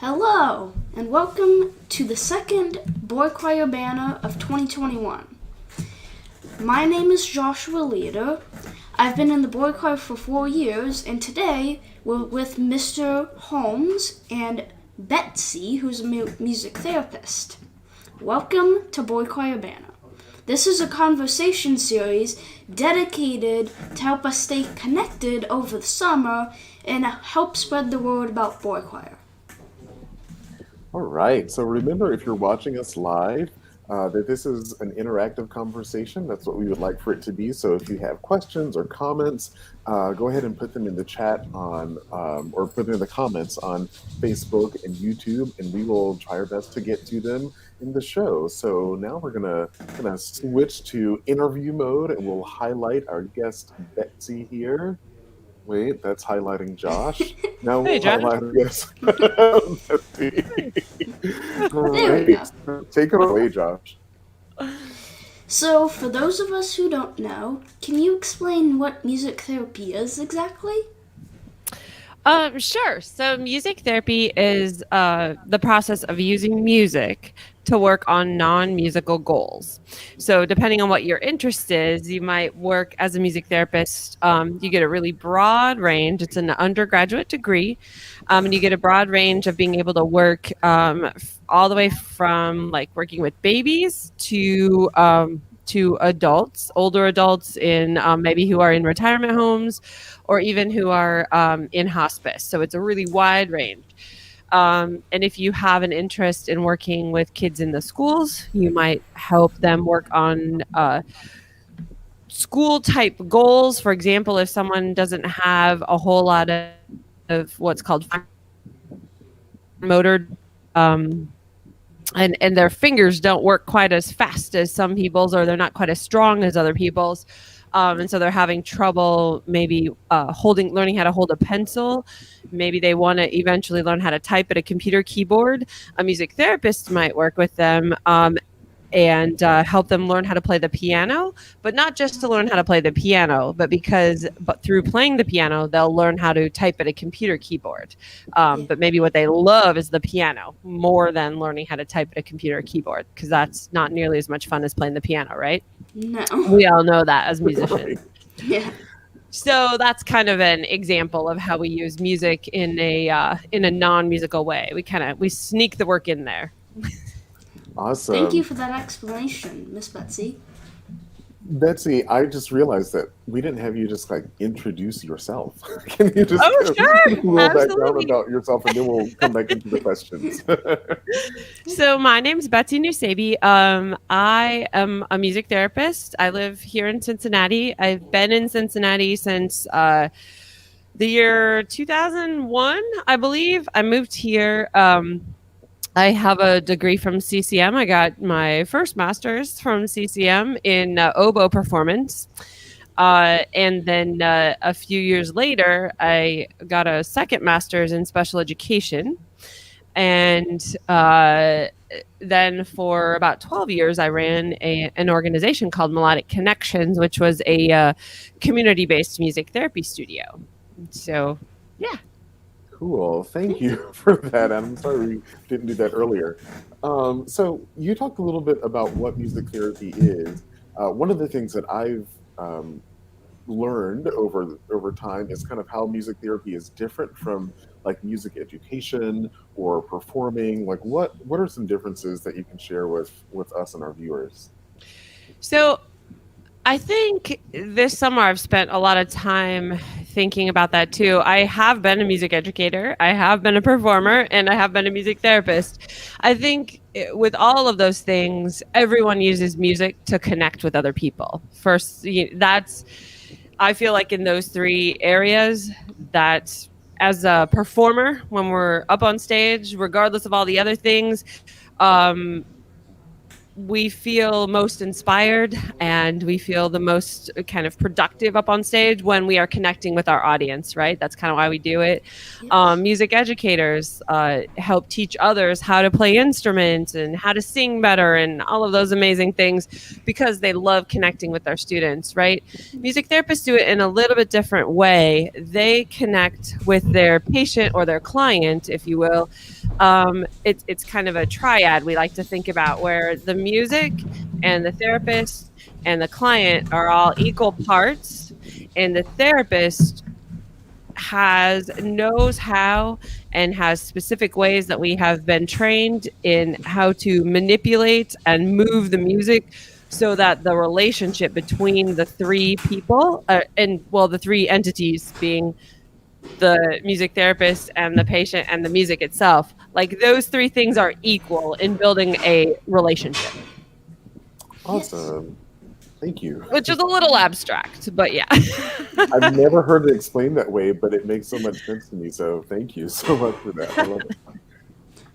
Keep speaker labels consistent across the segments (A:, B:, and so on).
A: Hello, and welcome to the second Boychoir Banter of 2021. My name is Joshua Leader. I've been in the Boychoir for 4 years, and today we're with Mr. Holmes and Betsey, who's a music therapist. Welcome to Boychoir Banter. This is a conversation series dedicated to help us stay connected over the summer and help spread the word about Boychoir.
B: All right. So remember, if you're watching us live, that this is an interactive conversation. That's what we would like for it to be. So if you have questions or comments, go ahead and put them in the chat or put them in the comments on Facebook and YouTube, and we will try our best to get to them in the show. So now we're gonna switch to interview mode, and we'll highlight our guest Betsey here. Wait, that's highlighting Josh. Now we'll highlight yes. All right. Take it away, Josh.
A: So, for those of us who don't know, can you explain what music therapy is exactly?
C: Sure. So music therapy is the process of using music to work on non-musical goals. So depending on what your interest is, you might work as a music therapist. You get a really broad range. It's an undergraduate degree. And you get a broad range of being able to work all the way from like working with babies to adults, older adults in maybe who are in retirement homes or even who are in hospice. So it's a really wide range. And if you have an interest in working with kids in the schools, you might help them work on school type goals. For example, if someone doesn't have a whole lot of what's called motor and their fingers don't work quite as fast as some people's, or they're not quite as strong as other people's. And so they're having trouble maybe learning how to hold a pencil. Maybe they want to eventually learn how to type at a computer keyboard. A music therapist might work with them and help them learn how to play the piano, but not just to learn how to play the piano, but through playing the piano, they'll learn how to type at a computer keyboard. But maybe what they love is the piano more than learning how to type at a computer keyboard, because that's not nearly as much fun as playing the piano, right?
A: No.
C: We all know that as musicians.
A: Yeah.
C: So that's kind of an example of how we use music in a non-musical way. We sneak the work in there.
B: Awesome.
A: Thank you for that explanation, Miss Betsey.
B: Betsey, I just realized that we didn't have you just like introduce yourself. Can you just
C: sure.
B: a little background about yourself, and then we'll come back into the questions.
C: So my name's Betsey Nuseibeh. I am a music therapist. I live here in Cincinnati. I've been in Cincinnati since the year 2001, I believe. I moved here. I have a degree from CCM. I got my first master's from CCM in oboe performance. And then a few years later, I got a second master's in special education. And then for about 12 years, I ran an organization called Melodic Connections, which was a community-based music therapy studio. So, yeah.
B: Cool. Thank you for that. I'm sorry we didn't do that earlier. So you talked a little bit about what music therapy is. One of the things that I've learned over time is kind of how music therapy is different from like music education or performing. Like what are some differences that you can share with us and our viewers?
C: So I think this summer I've spent a lot of time thinking about that too. I have been a music educator, I have been a performer, and I have been a music therapist. I think with all of those things, everyone uses music to connect with other people. First, I feel like in those three areas, that as a performer, when we're up on stage, regardless of all the other things, we feel most inspired and we feel the most kind of productive up on stage when we are connecting with our audience, right? That's kind of why we do it.
A: Yes.
C: Music educators help teach others how to play instruments and how to sing better and all of those amazing things because they love connecting with their students, right? Music therapists do it in a little bit different way. They connect with their patient or their client, if you will. It's kind of a triad we like to think about where the music and the therapist and the client are all equal parts, and the therapist knows how and has specific ways that we have been trained in how to manipulate and move the music so that the relationship between the three people the three entities being the music therapist and the patient and the music itself, like those three things are equal in building a relationship.
B: Awesome. Thank you.
C: Which is a little abstract, but yeah.
B: I've never heard it explained that way, but it makes so much sense to me. So thank you so much for that. I love it.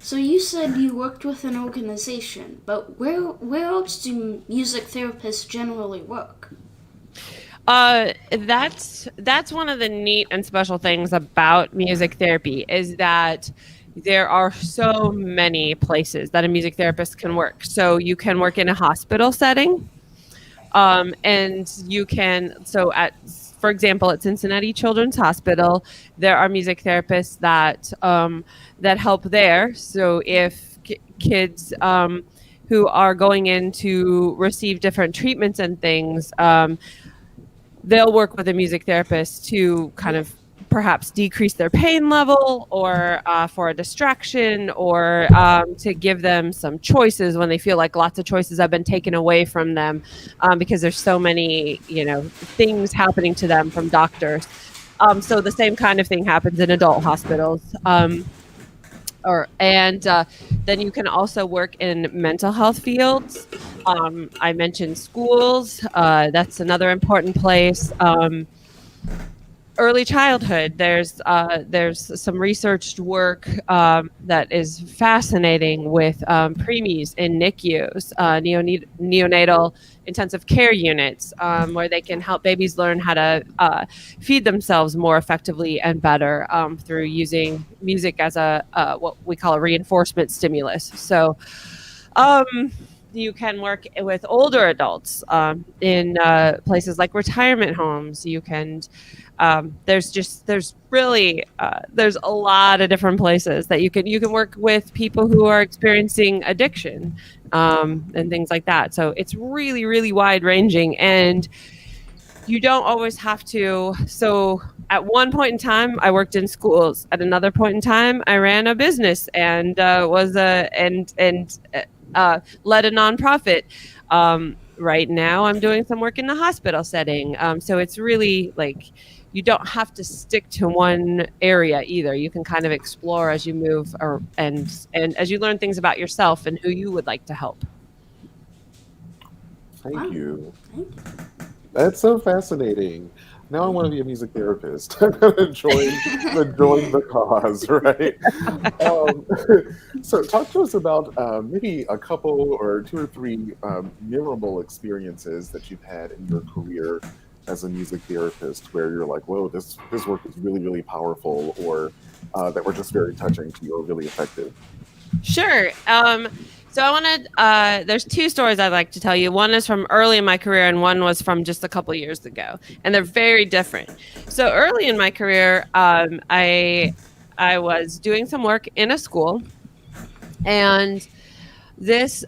A: So you said you worked with an organization, but where else do music therapists generally work?
C: That's one of the neat and special things about music therapy is that there are so many places that a music therapist can work. So you can work in a hospital setting, and you can. For example, at Cincinnati Children's Hospital, there are music therapists that help there. So if kids who are going in to receive different treatments and things, they'll work with a music therapist to kind of perhaps decrease their pain level or for a distraction or to give them some choices when they feel like lots of choices have been taken away from them because there's so many, things happening to them from doctors. So the same kind of thing happens in adult hospitals. Then you can also work in mental health fields. I mentioned schools. That's another important place. Early childhood. There's some researched work that is fascinating with preemies in NICUs, neonatal intensive care units, where they can help babies learn how to feed themselves more effectively and better through using music as a what we call a reinforcement stimulus. So you can work with older adults in places like retirement homes. You can there's a lot of different places that you can work with people who are experiencing addiction and things like that. So it's really, really wide ranging, and you don't always have to. So at one point in time, I worked in schools. At another point in time, I ran a business and led a nonprofit. Right now, I'm doing some work in the hospital setting. So it's really like you don't have to stick to one area either. You can kind of explore as you move, and as you learn things about yourself and who you would like to help.
B: Thank you.
A: Thank you.
B: That's so fascinating. Now I want to be a music therapist. I'm going to join the cause, right? So talk to us about maybe a couple or two or three memorable experiences that you've had in your career as a music therapist where you're like, whoa, this work is really, really powerful, or that were just very touching to you or really effective.
C: Sure. So I wanted, there's two stories I'd like to tell you. One is from early in my career and one was from just a couple years ago. And they're very different. So early in my career, I was doing some work in a school, and this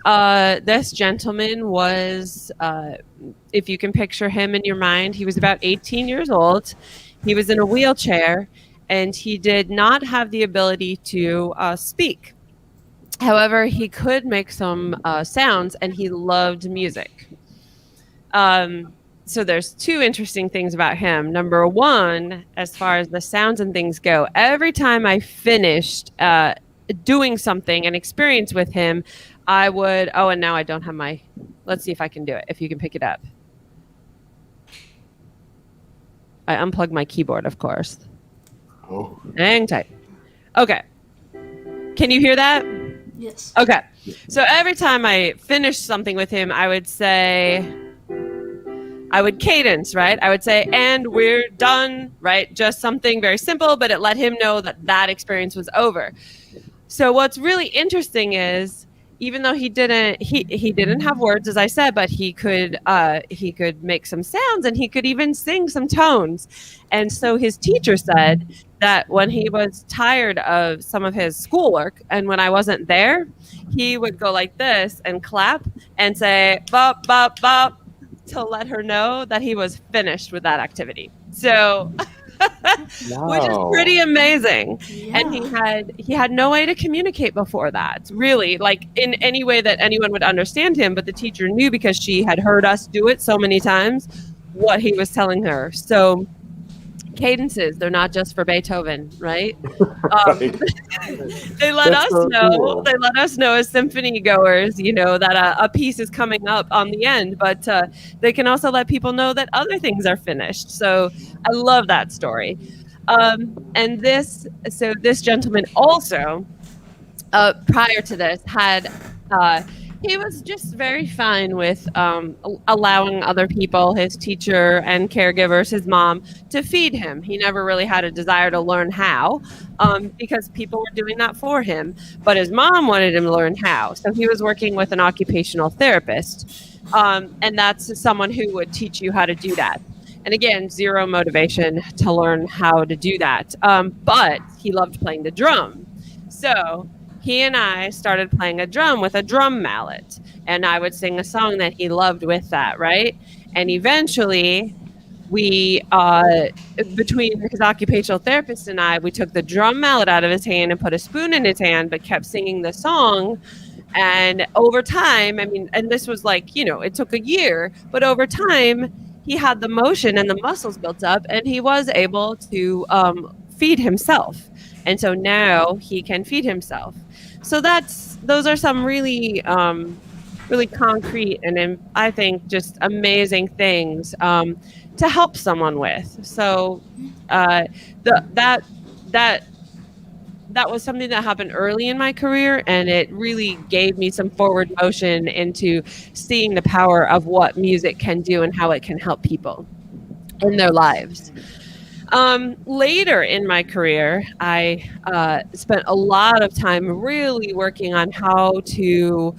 C: gentleman was, if you can picture him in your mind, he was about 18 years old. He was in a wheelchair, and he did not have the ability to speak. However, he could make some sounds, and he loved music. So there's two interesting things about him. Number one, as far as the sounds and things go, every time I finished doing something, an experience with him, I would, and now I don't have let's see if I can do it, if you can pick it up. I unplugged my keyboard, of course.
B: Oh.
C: Hang tight. Okay. Can you hear that?
A: Yes.
C: Okay. So every time I finished something with him, I would cadence, right? I would say, and we're done, right? Just something very simple, but it let him know that that experience was over. So what's really interesting is, even though he didn't have words, as I said, but he could make some sounds, and he could even sing some tones. And so his teacher said that when he was tired of some of his schoolwork, and when I wasn't there, he would go like this and clap and say bop bop bop to let her know that he was finished with that activity. So which is pretty amazing.
A: Yeah.
C: And he had no way to communicate before that, really, like in any way that anyone would understand him, but the teacher knew, because she had heard us do it so many times, what he was telling her. So cadences, they're not just for Beethoven, right? They let us know. Cool. They let us know as symphony goers, that a piece is coming up on the end. But they can also let people know that other things are finished. So I love that story. And this gentleman also, prior to this, had. He was just very fine with allowing other people, his teacher and caregivers, his mom, to feed him. He never really had a desire to learn how, because people were doing that for him. But his mom wanted him to learn how. So he was working with an occupational therapist. And that's someone who would teach you how to do that. And again, zero motivation to learn how to do that. But he loved playing the drum. So he and I started playing a drum with a drum mallet, and I would sing a song that he loved with that, right? And eventually we, between his occupational therapist and I, we took the drum mallet out of his hand and put a spoon in his hand, but kept singing the song. And over time, and this was like, it took a year, but over time, he had the motion and the muscles built up, and he was able to feed himself. And so now he can feed himself. So those are some really, really concrete and I think just amazing things to help someone with. So that was something that happened early in my career, and it really gave me some forward motion into seeing the power of what music can do and how it can help people in their lives. Later in my career, I spent a lot of time really working on how to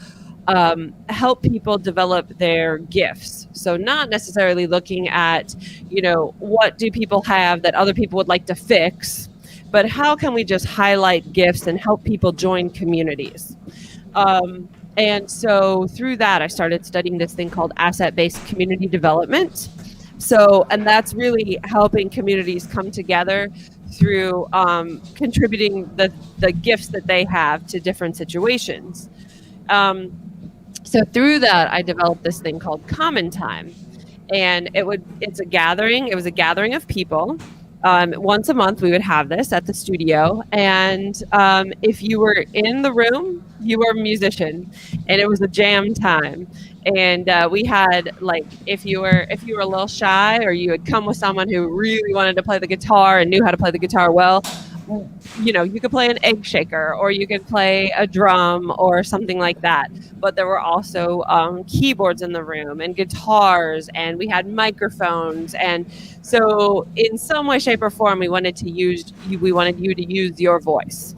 C: help people develop their gifts. So not necessarily looking at, what do people have that other people would like to fix, but how can we just highlight gifts and help people join communities? And so through that, I started studying this thing called asset-based community development. So, and that's really helping communities come together through contributing the gifts that they have to different situations. So through that, I developed this thing called Common Time. And it was a gathering of people. Once a month, we would have this at the studio. And if you were in the room, you were a musician. And it was a jam time. And we had, like, if you were a little shy, or you had come with someone who really wanted to play the guitar and knew how to play the guitar well, you could play an egg shaker, or you could play a drum or something like that. But there were also keyboards in the room and guitars, and we had microphones. And so in some way, shape, or form, we wanted you to use your voice.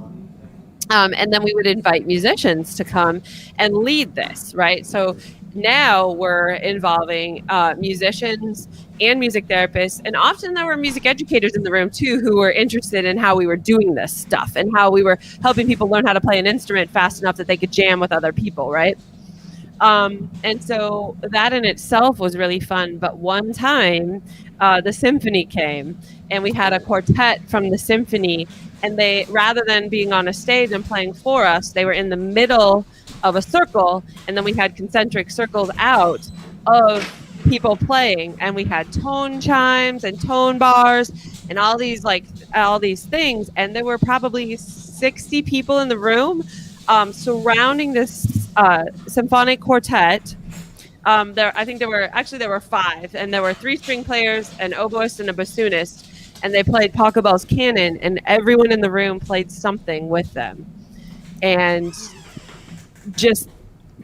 C: And then we would invite musicians to come and lead this, right? So now we're involving musicians and music therapists, and often there were music educators in the room too, who were interested in how we were doing this stuff and how we were helping people learn how to play an instrument fast enough that they could jam with other people, right? And so that in itself was really fun. But one time the symphony came, and we had a quartet from the symphony, and they, rather than being on a stage and playing for us, they were in the middle of a circle, and then we had concentric circles out of people playing, and we had tone chimes and tone bars and all these things, and there were probably 60 people in the room surrounding this symphonic quartet. There were 5, and there were 3 string players, an oboist, and a bassoonist, and they played Pachelbel's Canon, and everyone in the room played something with them. And just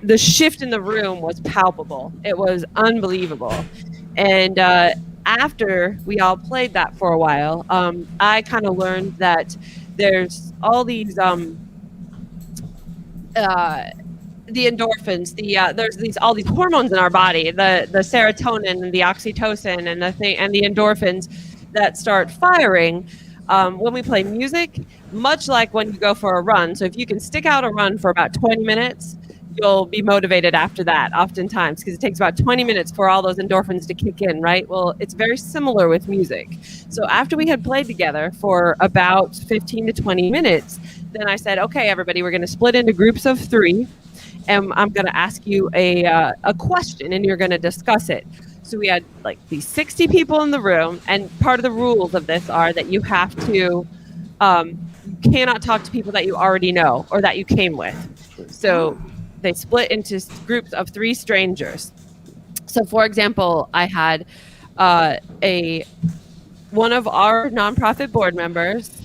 C: the shift in the room was palpable. It was unbelievable. And after we all played that for a while, I kind of learned that there's all these the endorphins, there's all these hormones in our body, the serotonin and the oxytocin and the endorphins that start firing when we play music, much like when you go for a run. So if you can stick out a run for about 20 minutes, you'll be motivated after that oftentimes, because it takes about 20 minutes for all those endorphins to kick in, right? Well, it's very similar with music. So after we had played together for about 15 to 20 minutes, then I said, okay, everybody, we're going to split into groups of 3. And I'm going to ask you a question, and you're going to discuss it. So we had like these 60 people in the room, and part of the rules of this are that you have to, you cannot talk to people that you already know or that you came with. So they split into groups of 3 strangers. So, for example, I had one of our nonprofit board members,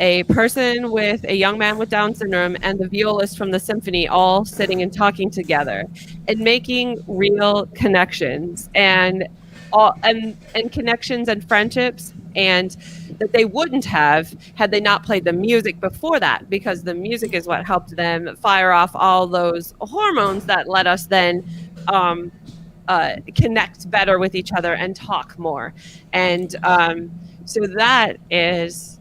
C: a person with a young man with Down syndrome, and the violist from the symphony all sitting and talking together and making real connections and connections and friendships, and that they wouldn't have had they not played the music before that, because the music is what helped them fire off all those hormones that let us then connect better with each other and talk more. And so that is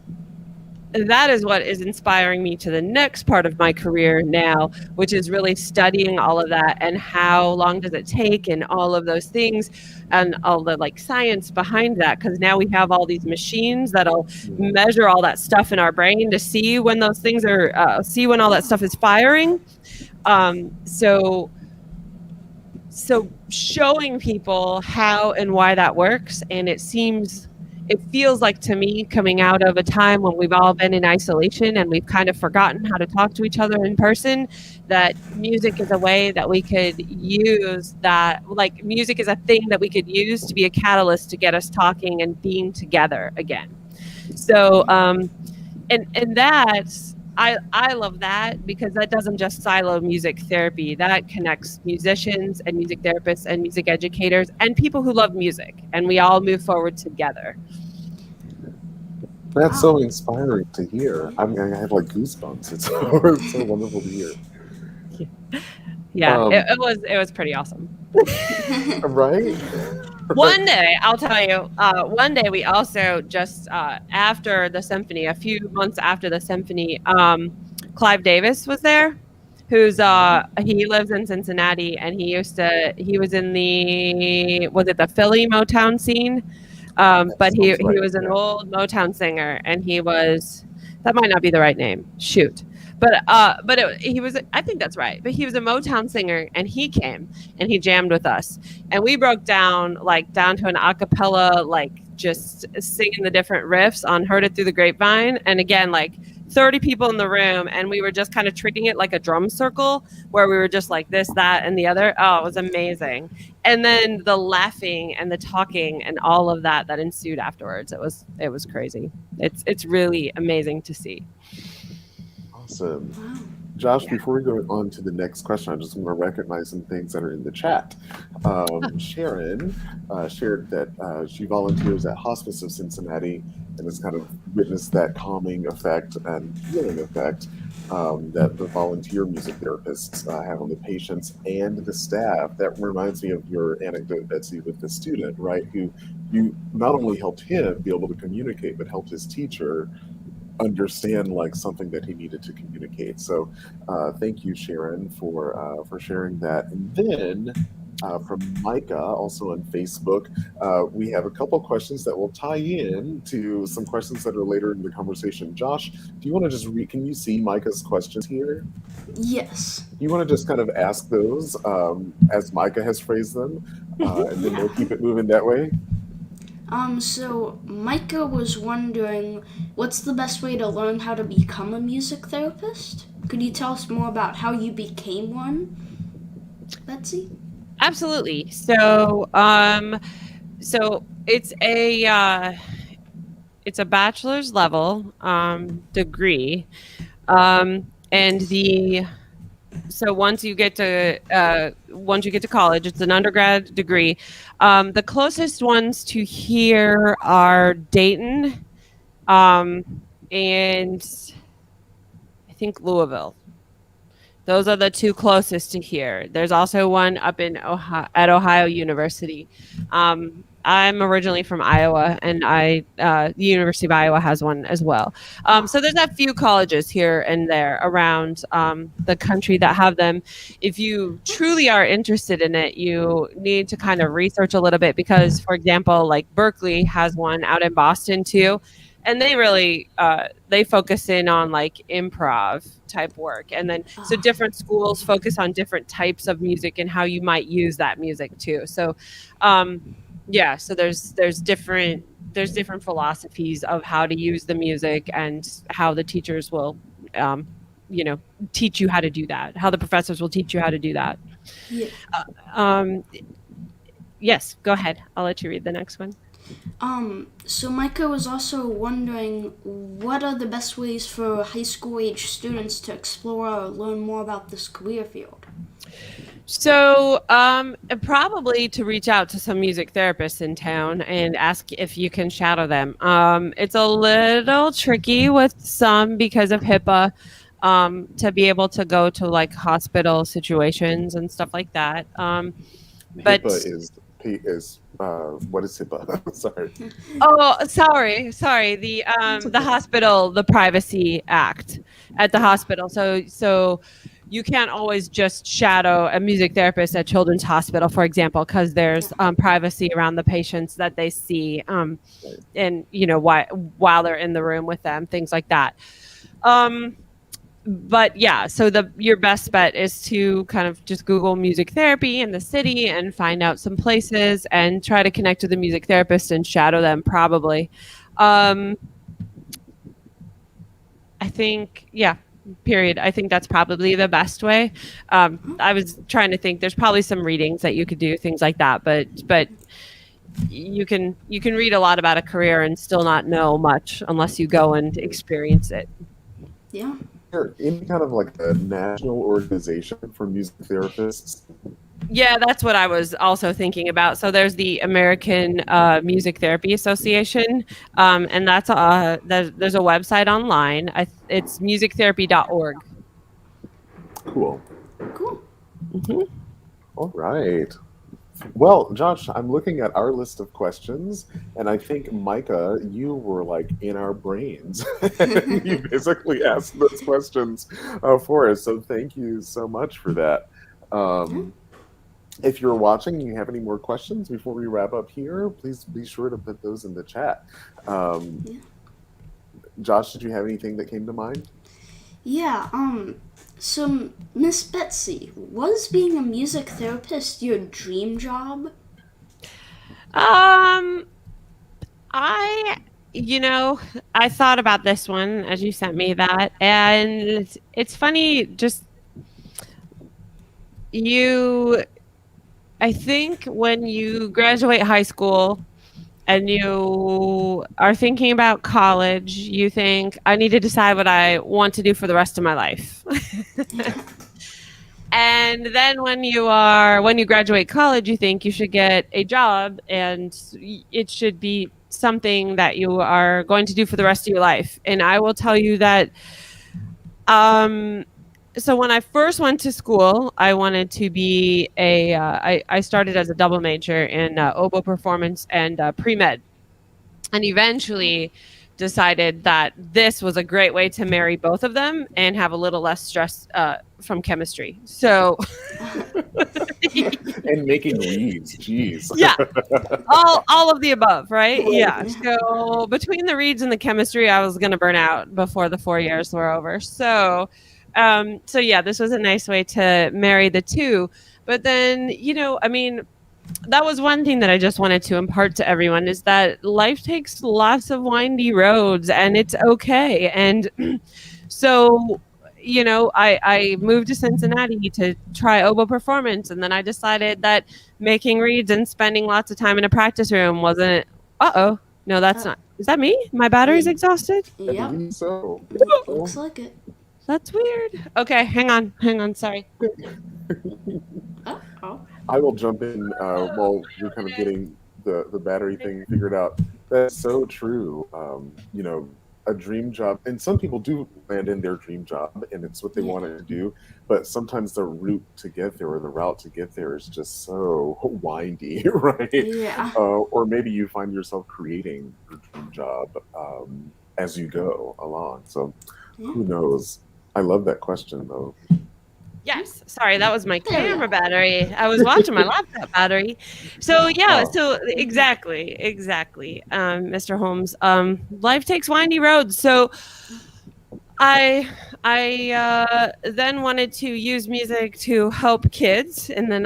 C: what is inspiring me to the next part of my career now, which is really studying all of that and how long does it take and all of those things and all the like science behind that. Because now we have all these machines that'll measure all that stuff in our brain to see when those things are, see when all that stuff is firing. So showing people how and why that works, and it feels like to me, coming out of a time when we've all been in isolation and we've kind of forgotten how to talk to each other in person, that music is a way that we could use that, like music is a thing that we could use to be a catalyst to get us talking and being together again. So, and that's, I love that, because that doesn't just silo music therapy. That connects musicians and music therapists and music educators and people who love music, and we all move forward together.
B: That's so inspiring to hear. I have like goosebumps. It's so wonderful to hear.
C: Yeah, it was pretty awesome.
B: Right?
C: One day, I'll tell you, one day we also just, after the symphony, a few months after the symphony, Clive Davis was there, who's, he lives in Cincinnati, and he was in the Philly Motown scene? But he was an old Motown singer, and that might not be the right name. Shoot. He was, I think that's right. But he was a Motown singer, and he came and he jammed with us, and we broke down to an a cappella, like just singing the different riffs on "Heard It Through the Grapevine." And again, like 30 people in the room, and we were just kind of treating it like a drum circle, where we were just like this, that, and the other. Oh, it was amazing. And then the laughing and the talking and all of that ensued afterwards. It was crazy. It's really amazing to see.
B: Awesome. Wow. Josh, before we go on to the next question, I just want to recognize some things that are in the chat. Sharon shared that she volunteers at Hospice of Cincinnati and has kind of witnessed that calming effect and healing effect that the volunteer music therapists have on the patients and the staff. That reminds me of your anecdote, Betsey, with the student, right? Who you not only helped him be able to communicate, but helped his teacher understand like something that he needed to communicate. So thank you, Sharon, for sharing that. And then from Micah, also on Facebook, we have a couple questions that will tie in to some questions that are later in the conversation. Josh, do you want to just can you see Micah's questions here?
A: Yes.
B: You want to just kind of ask those as Micah has phrased them, and then we'll keep it moving that way?
A: So Micah was wondering, what's the best way to learn how to become a music therapist? Could you tell us more about how you became one, Betsey?
C: Absolutely. So it's a bachelor's level degree, and so once you get to college, it's an undergrad degree. The closest ones to here are Dayton, and I think Louisville. Those are the two closest to here. There's also one up in Ohio University. I'm originally from Iowa, and the University of Iowa has one as well. So there's a few colleges here and there around the country that have them. If you truly are interested in it, you need to kind of research a little bit because, for example, like Berkeley has one out in Boston too. And they really they focus in on like improv type work, and then so different schools focus on different types of music and how you might use that music too. So yeah, so there's different philosophies of how to use the music and how the teachers will teach you how to do that, how the professors will teach you how to do that. Yes, go ahead, I'll let you read the next one.
A: So Micah was also wondering, what are the best ways for high school age students to explore or learn more about this career field?
C: So probably to reach out to some music therapists in town and ask if you can shadow them. It's a little tricky with some because of HIPAA, to be able to go to like hospital situations and stuff like that. But
B: HIPAA is what is HIPAA? Sorry.
C: Oh, sorry. The hospital, the Privacy Act at the hospital. So you can't always just shadow a music therapist at Children's Hospital, for example, because there's privacy around the patients that they see, and while they're in the room with them, things like that. But yeah, so your best bet is to kind of just Google music therapy in the city and find out some places and try to connect with the music therapist and shadow them probably. I think, yeah, period. I think that's probably the best way. I was trying to think, there's probably some readings that you could do, things like that, but you can read a lot about a career and still not know much unless you go and experience it.
A: Yeah.
B: There any kind of like a national organization for music therapists?
C: Yeah, that's what I was also thinking about. So there's the American Music Therapy Association, and that's there's a website online. It's musictherapy.org.
B: Cool.
C: Mm-hmm.
B: All right. Well, Josh, I'm looking at our list of questions, and I think, Micah, you were like in our brains. You basically asked those questions for us, so thank you so much for that. If you're watching and you have any more questions before we wrap up here, please be sure to put those in the chat. Josh, did you have anything that came to mind?
A: Yeah, so Miss Betsey, was being a music therapist your dream job?
C: I thought about this one as you sent me that, and it's funny, just I think when you graduate high school and you are thinking about college, you think, I need to decide what I want to do for the rest of my life. And then when you graduate college, you think you should get a job and it should be something that you are going to do for the rest of your life. And I will tell you that so when I first went to school, I wanted to be I started as a double major in oboe performance and pre-med, and eventually decided that this was a great way to marry both of them and have a little less stress from chemistry. So
B: and making reeds, geez.
C: Yeah, all of the above, right? Yeah. So between the reeds and the chemistry, I was going to burn out before the 4 years were over. So yeah, this was a nice way to marry the two. But then, that was one thing that I just wanted to impart to everyone, is that life takes lots of windy roads and it's okay. And so, I moved to Cincinnati to try oboe performance. And then I decided that making reeds and spending lots of time in a practice room wasn't, no, that's not. Is that me? My battery's exhausted?
A: Yeah.
B: So.
A: Looks like it.
C: That's weird. Okay, hang on. Sorry.
A: Oh.
B: I will jump in while you're kind of getting the battery thing figured out. That's so true. A dream job, and some people do land in their dream job, and it's what they
A: Yeah.
B: wanted to do. But sometimes the route to get there or the route to get there is just so windy, right?
A: Yeah.
B: Or maybe you find yourself creating your dream job as you go along. So who knows? I love that question, though.
C: Yes. Sorry, that was my
A: There we
C: camera
A: go.
C: battery. I was watching my laptop battery. So yeah,
B: Oh.
C: so exactly. Mr. Holmes. Life takes windy roads. So I then wanted to use music to help kids, and then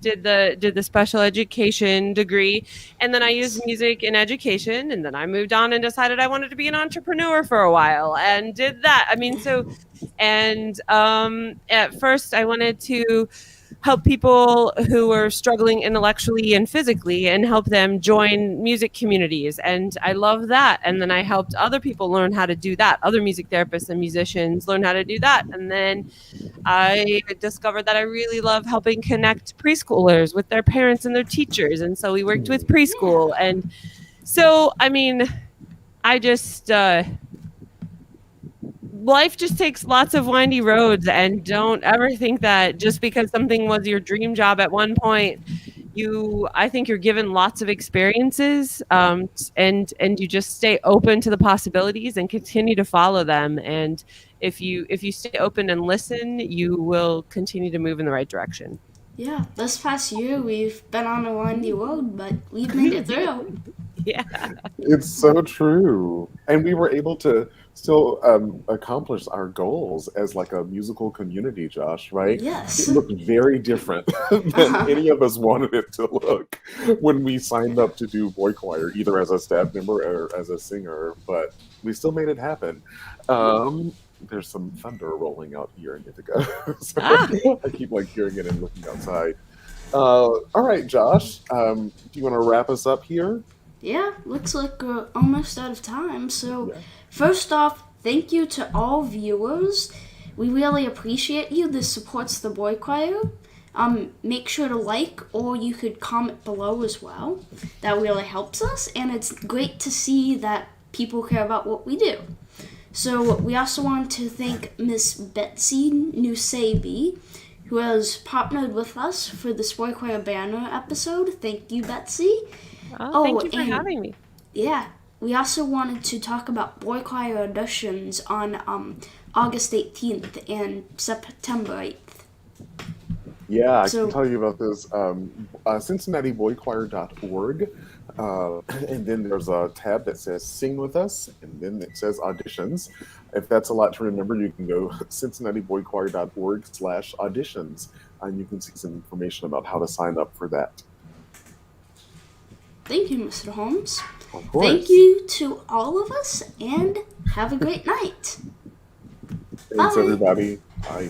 C: did the special education degree, and then I used music in education, and then I moved on and decided I wanted to be an entrepreneur for a while and did that. I mean, so and at first I wanted to help people who were struggling intellectually and physically and help them join music communities. And I love that. And then I helped other people learn how to do that. Other music therapists and musicians learn how to do that. And then I discovered that I really love helping connect preschoolers with their parents and their teachers. And so we worked with preschool. And so, I mean, I just, life just takes lots of windy roads, and don't ever think that just because something was your dream job at one point, I think you're given lots of experiences, and you just stay open to the possibilities and continue to follow them. And if you stay open and listen, you will continue to move in the right direction.
A: Yeah. This past year we've been on a windy road, but we've made it through.
C: Yeah.
B: It's so true. And we were able to still accomplish our goals as like a musical community, Josh, right?
A: Yes.
B: It looked very different than any of us wanted it to look when we signed up to do Boychoir, either as a staff member or as a singer, but we still made it happen. There's some thunder rolling out here in Ithaca. So I keep like hearing it and looking outside. All right, Josh, do you want to wrap us up here?
A: Yeah, looks like we're almost out of time. So, first off, thank you to all viewers. We really appreciate you. This supports the Boychoir. Make sure to like, or you could comment below as well. That really helps us, and it's great to see that people care about what we do. So, we also want to thank Miss Betsey Nuseibeh, who has partnered with us for the Boychoir Banner episode. Thank you, Betsey.
C: Thank you for having me.
A: Yeah, we also wanted to talk about Boychoir auditions on August 18th and September 8th.
B: Yeah, I can tell you about this. CincinnatiBoychoir.org. And then there's a tab that says Sing With Us, and then it says Auditions. If that's a lot to remember, you can go CincinnatiBoychoir.org/auditions, and you can see some information about how to sign up for that.
A: Thank you, Mr. Holmes.
B: Of course.
A: Thank you to all of us, and have a great night.
B: Thanks,
A: Bye.
B: everybody. Bye.